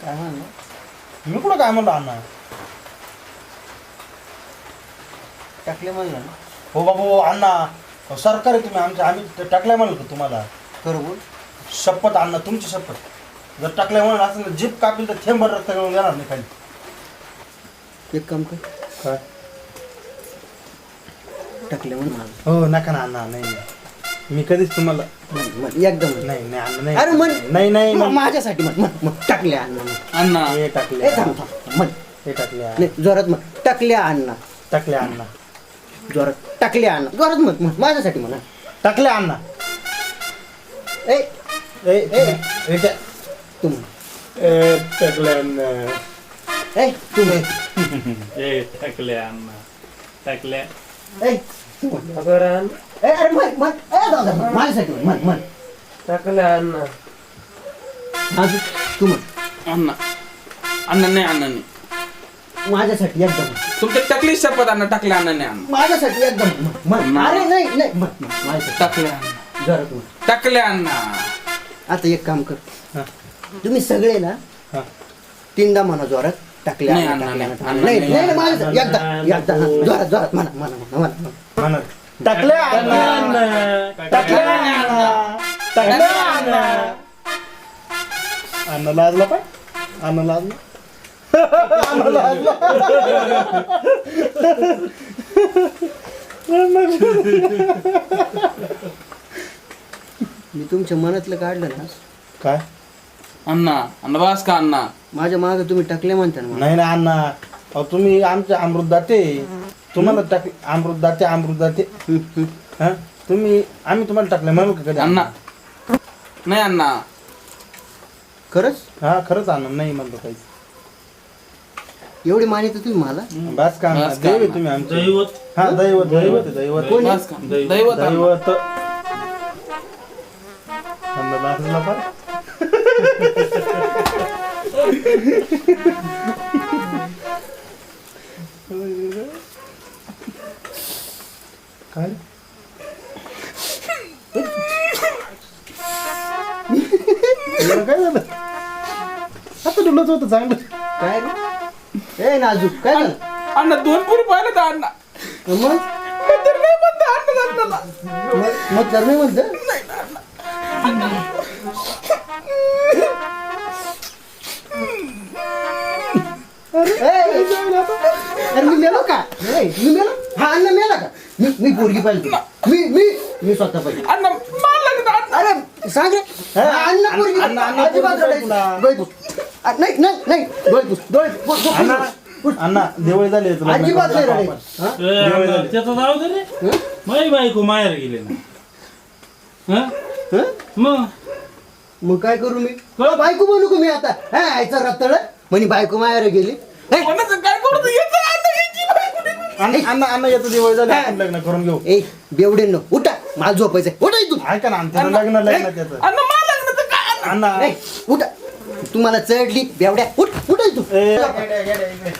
काय म्हणलं? मी कुठं काय म्हणलं अण्णा? टाकले म्हणलं ना. हो बाबू अण्णा, सरकार आहे तुम्ही आमच्या, आम्ही टाकल्या म्हणलं का तुम्हाला? खरं बोल. शपथ अण्णा, तुमची शपथ. जर टाकल्या म्हणून असेल तर जीप कापील तर थेंबर रक्त गळून येणार नाही खाली. एक काम कर, काय? टाकले म्हणून हो नका ना अण्णा, नाही नाही. मी कधीच तुम्हाला एकदम नाही नाही अण्णा नाही. अरे म्हण. नाही नाही म्हण. माझ्यासाठी म्हण टाकल्या अण्णा. अण्णा हे टाकले, थांब थांब म्हण. हे टाकले, नाही जोरात म्हण. टाकल्या अण्णा. टाकले अण्णा, जोरात टाकल्या अण्णा. जोरात म्हण. माझ्यासाठी म्हणा. टाकले अण्णा. ए ए ए तू म्हण. टाकले अण्णा. ए तू म्हण. टाकल्या अण्णा, टाकल्या. ए तू म्हण. ए अरे म्हण म्हण. ए दादा म्हण. माझ्यासाठी म्हण म्हण. टाकल्या अण्णा. अजून तू म्हण. अण्णा अण्णा नाही, अण्णा नाही. माझ्यासाठी एकदम म्हण. तुमच्या टकली शपथ अण्णा, टाकल्या अण्णा नाही. अण्णा माझ्यासाठी एकदम म्हण. म्हण. अरे नाही नाही म्हण म्हण. माझ्यासाठी टाकल्या अण्णा, जोरात म्हण. टाकल्या अण्णा. आता एक काम कर, हा. तुम्ही सगळे ना हा. 3दा म्हणा जोरात. टाकल्या नाही, अण्णा, अण्णा, टाकल्या अण्णा, अण्णा. नाही नाही, नाही माझ्यासाठी एकदा जोरात जोरात म्हणा म्हणा म्हणा म्हणा. म्हणत टाकले अण्णा, टाकले अण्णा, टाकले अण्णा. अण्णा लाजला पाय, अण्णा लाजला. अण्णा लाजला. मी तुमच्या मनातलं काढलं ना. काय? अण्णा अण्णा बास का अण्णा? माझ्या मागे तुम्ही टाकले म्हणता ना मला. नाही ना अण्णा, अहो तुम्ही आमचे अमृतदाते, तुम्हाला टाक अमृतदाते अमृतदाते. हा तुम्ही, आम्ही तुम्हाला टाकले म्हणू का कधी? अण्णा नाही अण्णा. खरंच हा खरंच अण्णा नाही म्हणतो काहीच. एवढी मानित तुम्ही मला. बस का अण्णा, बस का देव आहे अण्णा. तुम्ही आमचे. दैवत. हा दैवत दैवत दैवत कोणी? बास का? दैवत अण्णा. दैवत. अण्णा लाजला पाय. काय याला काय झालं? आता डुलच होतं चांगलं. काय रे? ए नाजूक काय झालं? अण्णा 2 पुरी पाहिलं तर अण्णा. मग तर नाही म्हणता अण्णा अण्णाला. मग तर नाही म्हणत. अरे मी मेलो का? नाही मी मेलो. हा अन्न मेला का? मी पोरगी पाहिजे तुला. मी स्वतः पाहिजे. अण्णा मला लागतं अण्णा. अरे सांग रे. हा, अन्न पोरगी अन्न अजिबात पोरगी रडायचं. तुला. डोळे पुस. नाही नाही नाही डोळे पुस. डोळे पुस. अण्णा अण्णा दिवाळी झाली आहे, तुला अजिबात नाही आपण. रडायचं. हा? त्याचं जाऊ दे रे. हं? माझी बायको माहेर गेले ना. हं? हं? मग मग काय करू मी? बायको बोलू का मी आता? हा आयचा रत्तळ म्हणे बायको मायावर गेली. हे? कोणाचं काय करू येतं अण्णा याची बायको नाही. अण्णा अण्णा येतं दिवाळी झाली, आपण लग्न करून घेऊ. ए बेवडेंनो उठा, मला झोपायचंय. उठा इथून. ऐका ना, त्याचं लग्न त्याचं. अण्णा मला लागलं तर काय अण्णा? अण्णा ए, उठा. तुम्हाला चढली बेवड्या. उठ उठा इथून. ए, इकडे, इकडे, इकडे.